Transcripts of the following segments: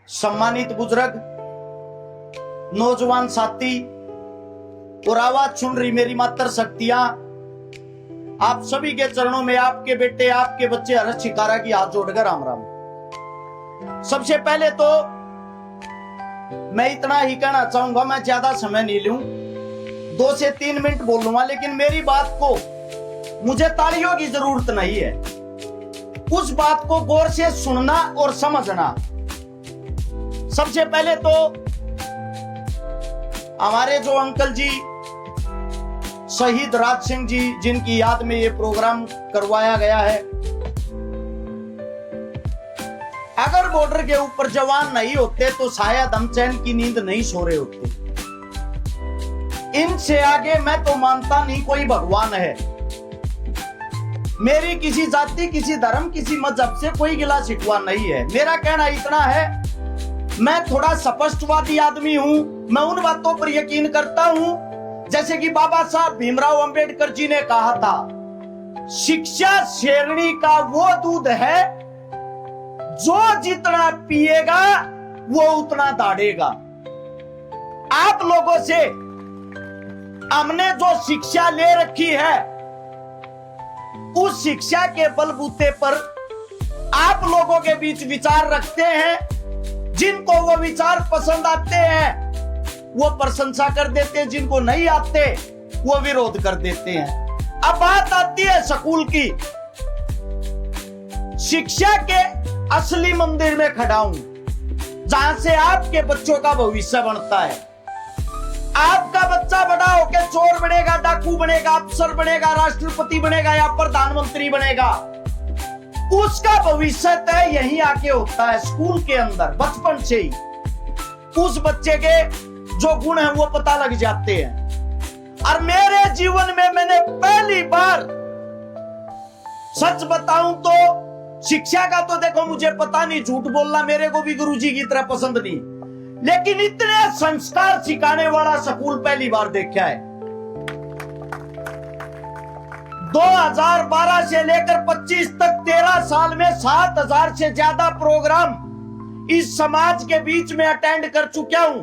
सम्मानित बुजुर्ग, नौजवान साथी और आवाज सुन रही मेरी मातर शक्तियां, आप सभी के चरणों में आपके बेटे, आपके बच्चे हर्ष शिकारा की हाथ जोड़कर राम राम। सबसे पहले तो मैं इतना ही कहना चाहूंगा, मैं ज्यादा समय नहीं लूं, 2 से 3 मिनट बोलूंगा, लेकिन मेरी बात को मुझे तालियों की जरूरत नहीं है। उस बात को गौर से सुनना और समझना। सबसे पहले तो हमारे जो अंकल जी शहीद राज सिंह जी, जिनकी याद में ये प्रोग्राम करवाया गया है, अगर बॉर्डर के ऊपर जवान नहीं होते तो शायद हम चैन की नींद नहीं सो रहे होते। इनसे आगे मैं तो मानता नहीं कोई भगवान है। मेरी किसी जाति, किसी धर्म, किसी मजहब से कोई गिला शिकवा नहीं है। मेरा कहना इतना है, मैं थोड़ा स्पष्टवादी आदमी हूं। मैं उन बातों पर यकीन करता हूं जैसे कि बाबा साहब भीमराव अंबेडकर जी ने कहा था, शिक्षा शेरनी का वो दूध है जो जितना पिएगा वो उतना दाढ़ेगा। आप लोगों से हमने जो शिक्षा ले रखी है, उस शिक्षा के बलबूते पर आप लोगों के बीच विचार रखते हैं। जिनको वो विचार पसंद आते हैं वो प्रशंसा कर देते हैं, जिनको नहीं आते वो विरोध कर देते हैं। अब बात आती है स्कूल की। शिक्षा के असली मंदिर में खड़ा हूं, जहां से आपके बच्चों का भविष्य बनता है। आपका बच्चा बड़ा होकर चोर बनेगा, डाकू बनेगा, अफसर बनेगा, राष्ट्रपति बनेगा या प्रधानमंत्री बनेगा, उसका भविष्य तय यहीं आके होता है, स्कूल के अंदर। बचपन से ही उस बच्चे के जो गुण हैं वो पता लग जाते हैं। और मेरे जीवन में मैंने पहली बार, सच बताऊं तो शिक्षा का तो देखो मुझे पता नहीं, झूठ बोलना मेरे को भी गुरुजी की तरह पसंद नहीं, लेकिन इतने संस्कार सिखाने वाला स्कूल पहली बार देखा है। 2012 से लेकर 25 तक 13 साल में 7000 से ज्यादा प्रोग्राम इस समाज के बीच में अटेंड कर चुका हूं।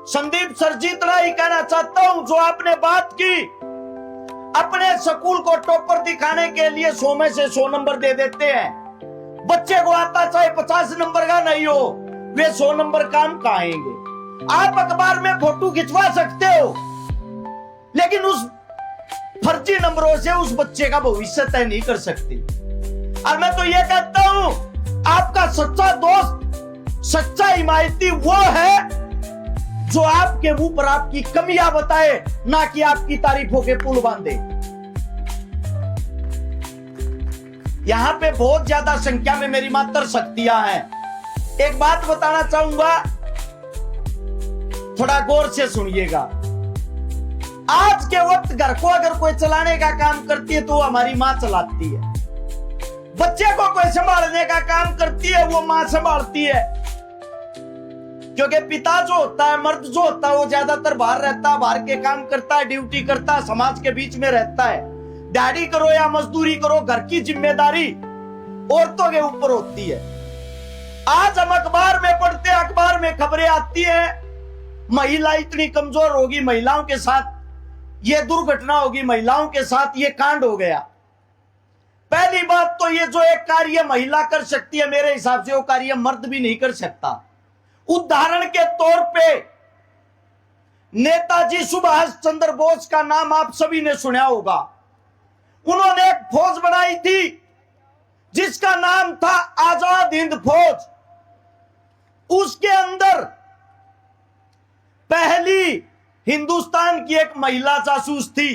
संदीप सर जी, इतना ही कहना चाहता हूं, जो आपने बात की, अपने स्कूल को टॉपर दिखाने के लिए 100 में से 100 नंबर दे देते हैं। बच्चे को आता चाहे 50 नंबर का नहीं हो, वे 100 नंबर काम कहाँ आएंगे। आप अखबार में फोटो खिंचवा सकते हो, लेकिन उस फर्जी नंबरों से उस बच्चे का भविष्य तय नहीं कर सकती। और मैं तो यह कहता हूं, आपका सच्चा दोस्त, सच्चा हिमायती वो है जो आपके मुंह पर आपकी कमियां बताए, ना कि आपकी तारीफों के पुल बांधे। यहां पे बहुत ज्यादा संख्या में मेरी मातर शक्तियां हैं। एक बात बताना चाहूंगा, थोड़ा गौर से सुनिएगा। आज के वक्त घर को अगर कोई चलाने का काम करती है तो वो हमारी मां चलाती है। बच्चे को कोई संभालने का काम करती है, वो मां संभालती है। क्योंकि पिता जो होता है, मर्द जो होता है, वो ज्यादातर बाहर रहता है, बाहर के काम करता है, ड्यूटी करता है, समाज के बीच में रहता है। दिहाड़ी करो या मजदूरी करो, घर की जिम्मेदारी औरतों के ऊपर होती है। आज हम अखबार में पढ़ते हैं, अखबार में खबरें आती है, महिला इतनी कमजोर होगी, महिलाओं के साथ ये दुर्घटना होगी, महिलाओं के साथ ये कांड हो गया। पहली बात तो ये जो एक कार्य महिला कर सकती है, मेरे हिसाब से वो कार्य मर्द भी नहीं कर सकता। उदाहरण के तौर पे नेताजी सुभाष चंद्र बोस का नाम आप सभी ने सुना होगा। उन्होंने एक फौज बनाई थी जिसका नाम था आजाद हिंद फौज। उसके अंदर पहली हिंदुस्तान की एक महिला जासूस थी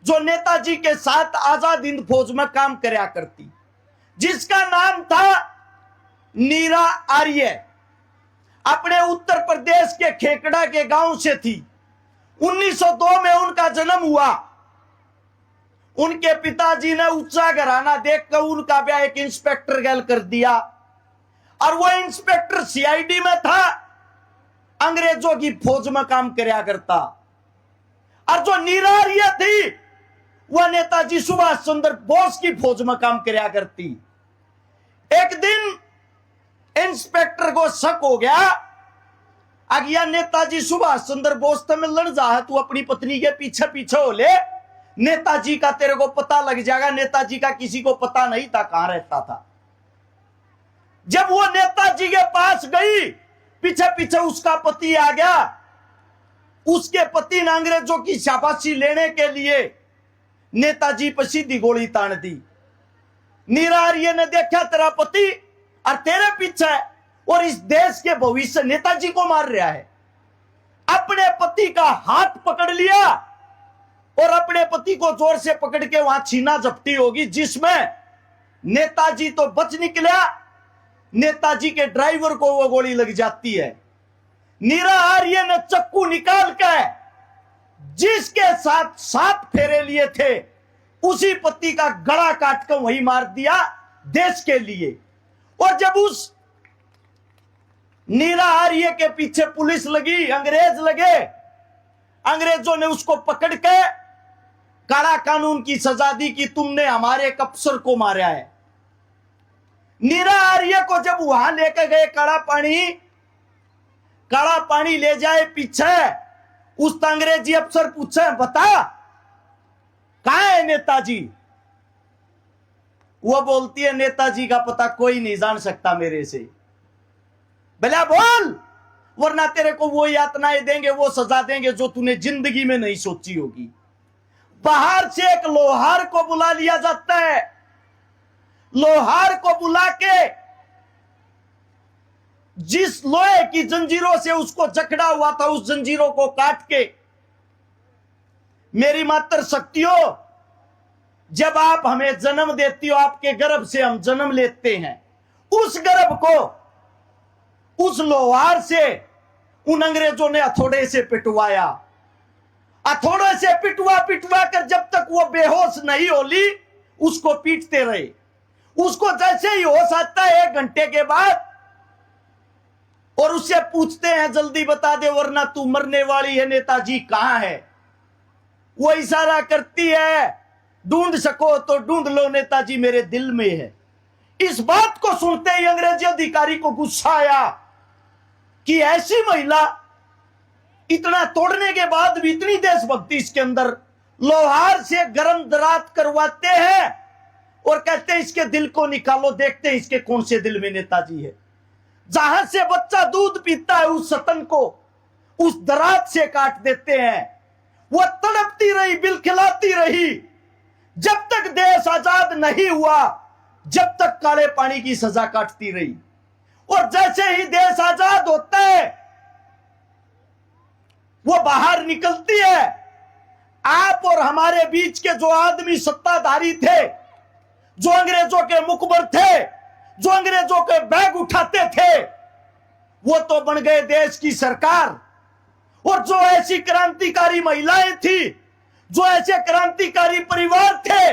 जो नेताजी के साथ आजाद हिंद फौज में काम करया करती, जिसका नाम था नीरा आर्य। अपने उत्तर प्रदेश के खेकड़ा के गांव से थी। 1902 में उनका जन्म हुआ। उनके पिताजी ने ऊंचा घराना देखकर उनका ब्याह एक इंस्पेक्टर गैल कर दिया, और वो इंस्पेक्टर सीआईडी में था, अंग्रेजों की फौज में काम करया करता। और जो नीरारिया थी वह नेताजी सुभाष चंद्र बोस की फौज में काम करया करती। एक दिन इंस्पेक्टर को शक हो गया, अगिया नेताजी सुभाष चंद्र बोस तो मिलन जा है, तू अपनी पत्नी के पीछे पीछे हो ले, नेताजी का तेरे को पता लग जाएगा। नेताजी का किसी को पता नहीं था कहां रहता था। जब वो नेताजी के पास गई, पीछे पीछे उसका पति आ गया। उसके पति ने अंग्रेजों की शाबाशी लेने के लिए नेताजी पर सीधी गोली तान दी। नीरा आर्य ने देखा तेरा पति और तेरे पीछे और इस देश के भविष्य नेताजी को मार रहा है। अपने पति का हाथ पकड़ लिया और अपने पति को जोर से पकड़ के वहां छीना झपटी होगी, जिसमें नेताजी तो बच निकला, नेताजी के ड्राइवर को वो गोली लग जाती है। नीरा आर्य ने चक्कू निकाल कर जिसके साथ 7 फेरे लिए थे उसी पति का गला काट कर वहीं मार दिया देश के लिए। और जब उस नीरा आर्य के पीछे पुलिस लगी, अंग्रेज लगे, अंग्रेजों ने उसको पकड़ के काला कानून की सजा दी कि तुमने हमारे एक अफसर को मारा है। नीरा आर्य को जब वहां लेकर गए काला पानी ले जाए पीछे, उस अंग्रेजी अफसर पूछे बता कहां है नेताजी। वो बोलती है नेताजी का पता कोई नहीं जान सकता मेरे से। भला बोल, वरना तेरे को वो यातनाएं देंगे, वो सजा देंगे जो तूने जिंदगी में नहीं सोची होगी। बाहर से एक लोहार को बुला लिया जाता है। लोहार को बुला के जिस लोहे की जंजीरों से उसको जकड़ा हुआ था उस जंजीरों को काट के, मेरी मात्र शक्तियों, जब आप हमें जन्म देती हो आपके गर्भ से हम जन्म लेते हैं, उस गर्भ को उस लोहार से उन अंग्रेजों ने हथौड़े से पिटवाया। हथौड़े से पिटवा कर जब तक वो बेहोश नहीं होली उसको पीटते रहे। उसको जैसे ही होश आता है 1 घंटे के बाद, और उससे पूछते हैं जल्दी बता दे वरना तू मरने वाली है, नेताजी कहां है। वो इशारा करती है ढूंढ सको तो ढूंढ लो, नेताजी मेरे दिल में है। इस बात को सुनते ही अंग्रेजी अधिकारी को गुस्सा आया कि ऐसी महिला, इतना तोड़ने के बाद भी इतनी देशभक्ति इसके अंदर, लोहार से गरम दरात करवाते हैं और कहते हैं इसके दिल को निकालो, देखते हैं इसके कौन से दिल में नेताजी है। जहां से बच्चा दूध पीता है उस सतन को उस दरात से काट देते हैं। वो तड़पती रही, बिलखिलाती रही, जब तक देश आजाद नहीं हुआ, जब तक काले पानी की सजा काटती रही। और जैसे ही देश आजाद होता है वो बाहर निकलती है। आप और हमारे बीच के जो आदमी सत्ताधारी थे, जो अंग्रेजों के मुखबर थे, जो अंग्रेजों के बैग उठाते थे, वो तो बन गए देश की सरकार। और जो ऐसी क्रांतिकारी महिलाएं थी, जो ऐसे क्रांतिकारी परिवार थे,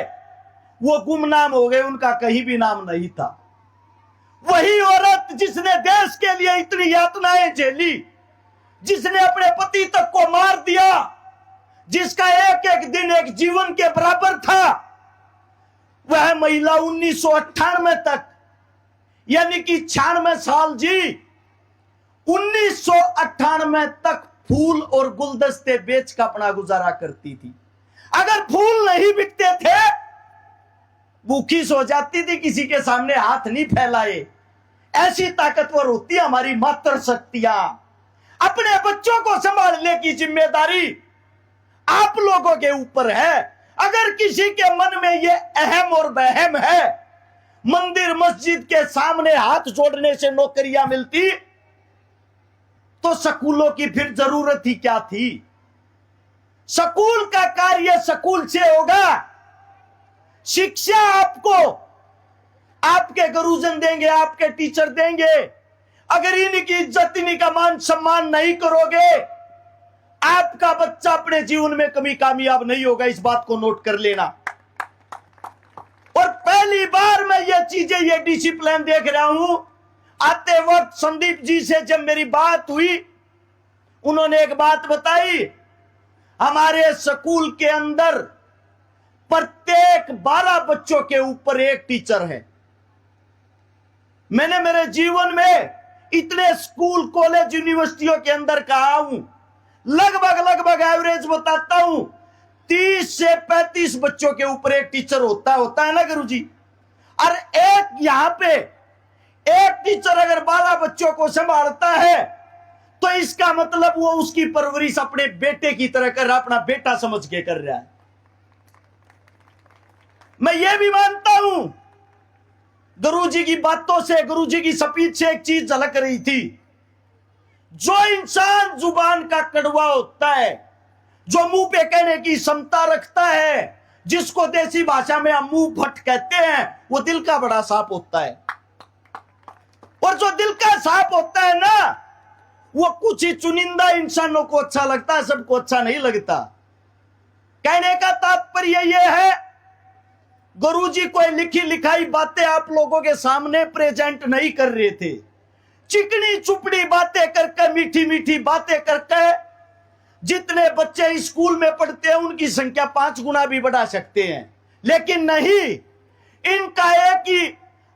वो गुमनाम हो गए, उनका कहीं भी नाम नहीं था। वही औरत जिसने देश के लिए इतनी यातनाएं झेली, जिसने अपने पति तक को मार दिया, जिसका एक एक दिन एक जीवन के बराबर था, वह महिला 1998 तक, यानी कि 96 साल जी, 1998 तक फूल और गुलदस्ते बेच कर अपना गुजारा करती थी। अगर फूल नहीं बिकते थे, भूखी सो जाती थी, किसी के सामने हाथ नहीं फैलाए। ऐसी ताकतवर होती हमारी मातृ शक्तियां। अपने बच्चों को संभालने की जिम्मेदारी आप लोगों के ऊपर है। अगर किसी के मन में यह अहम और वहम है मंदिर मस्जिद के सामने हाथ जोड़ने से नौकरियां मिलती, तो स्कूलों की फिर जरूरत ही क्या थी। स्कूल का कार्य स्कूल से होगा। शिक्षा आपको आपके गुरुजन देंगे, आपके टीचर देंगे। अगर इनकी इज्जत, इनका मान सम्मान नहीं करोगे, आपका बच्चा अपने जीवन में कभी कामयाब नहीं होगा। इस बात को नोट कर लेना। और पहली बार मैं ये चीजें, ये डिसिप्लिन देख रहा हूं। आते वक्त संदीप जी से जब मेरी बात हुई, उन्होंने एक बात बताई, हमारे स्कूल के अंदर प्रत्येक 12 बच्चों के ऊपर एक टीचर है। मैंने मेरे जीवन में इतने स्कूल कॉलेज यूनिवर्सिटियों के अंदर कहा हूं, लगभग एवरेज बताता हूं 30 से 35 बच्चों के ऊपर एक टीचर होता है ना गुरुजी। और एक यहां पे एक टीचर अगर 12 बच्चों को संभालता है तो इसका मतलब वो उसकी परवरिश अपने बेटे की तरह कर रहा, अपना बेटा समझ के कर रहा है। मैं ये भी मानता हूं, गुरुजी की बातों से, गुरुजी की स्पीच से एक चीज झलक रही थी। जो इंसान जुबान का कड़वा होता है, जो मुंह पे कहने की क्षमता रखता है, जिसको देसी भाषा में हम मुंह फट कहते हैं, वो दिल का बड़ा सांप होता है। और जो दिल का सांप होता है ना, वो कुछ ही चुनिंदा इंसानों को अच्छा लगता है, सबको अच्छा नहीं लगता। कहने का तात्पर्य यह है, गुरुजी कोई लिखी लिखाई बातें आप लोगों के सामने प्रेजेंट नहीं कर रहे थे। चिकनी चुपड़ी बातें करके, मीठी मीठी बातें करके जितने बच्चे स्कूल में पढ़ते हैं उनकी संख्या 5 गुना भी बढ़ा सकते हैं। लेकिन नहीं, इनका एक ही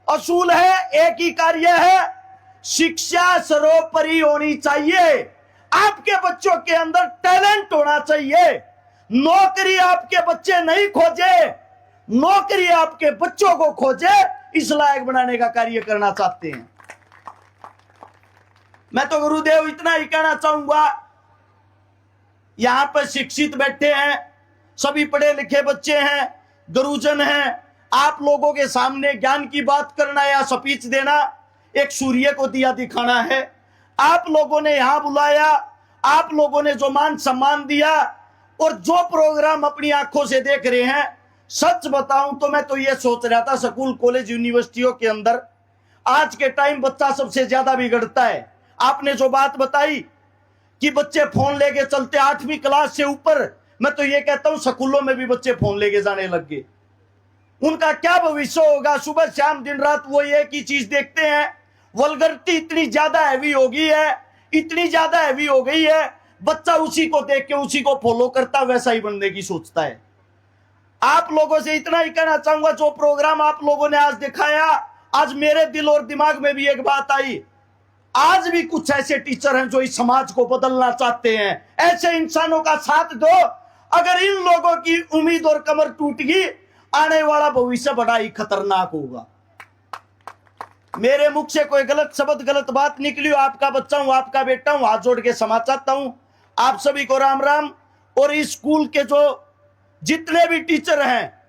असूल है, एक ही कार्य है, शिक्षा सर्वोपरि होनी चाहिए। आपके बच्चों के अंदर टैलेंट होना चाहिए। नौकरी आपके बच्चे नहीं खोजे, नौकरी आपके बच्चों को खोजे, इस लायक बनाने का कार्य करना चाहते हैं। मैं तो गुरुदेव इतना ही कहना चाहूंगा, यहां पर शिक्षित बैठे हैं, सभी पढ़े लिखे बच्चे हैं, गुरुजन हैं। आप लोगों के सामने ज्ञान की बात करना या स्पीच देना एक सूर्य को दिया दिखाना है। आप लोगों ने यहां बुलाया, आप लोगों ने जो मान सम्मान दिया और जो प्रोग्राम अपनी आंखों से देख रहे हैं, सच बताऊं तो मैं तो ये सोच रहा था, स्कूल कॉलेज यूनिवर्सिटियों के अंदर आज के टाइम बच्चा सबसे ज्यादा बिगड़ता है। आपने जो बात बताई कि बच्चे फोन लेके चलते 8वीं क्लास से ऊपर, मैं तो ये कहता हूं स्कूलों में भी बच्चे फोन लेके जाने लग गए। उनका क्या भविष्य होगा? सुबह शाम दिन रात वो एक ही चीज देखते हैं। वल्गरिटी इतनी ज्यादा हैवी हो गई है, इतनी ज्यादा हैवी हो गई है, बच्चा उसी को देख के उसी को फॉलो करता, वैसा ही बनने की सोचता है। आप लोगों से इतना ही कहना चाहूंगा, जो प्रोग्राम आप लोगों ने आज दिखाया, आज मेरे दिल और दिमाग में भी एक बात आई, आज भी कुछ ऐसे टीचर हैं जो इस समाज को बदलना चाहते हैं। ऐसे इंसानों का साथ दो। अगर इन लोगों की उम्मीद और कमर टूट गई, आने वाला भविष्य बड़ा ही खतरनाक होगा। मेरे मुख से कोई गलत शब्द, गलत बात निकली हो, आपका बच्चा हूं, आपका बेटा हूं, हाथ जोड़ के क्षमा चाहता हूं। आप सभी को राम राम। और इस स्कूल के जो जितने भी टीचर हैं,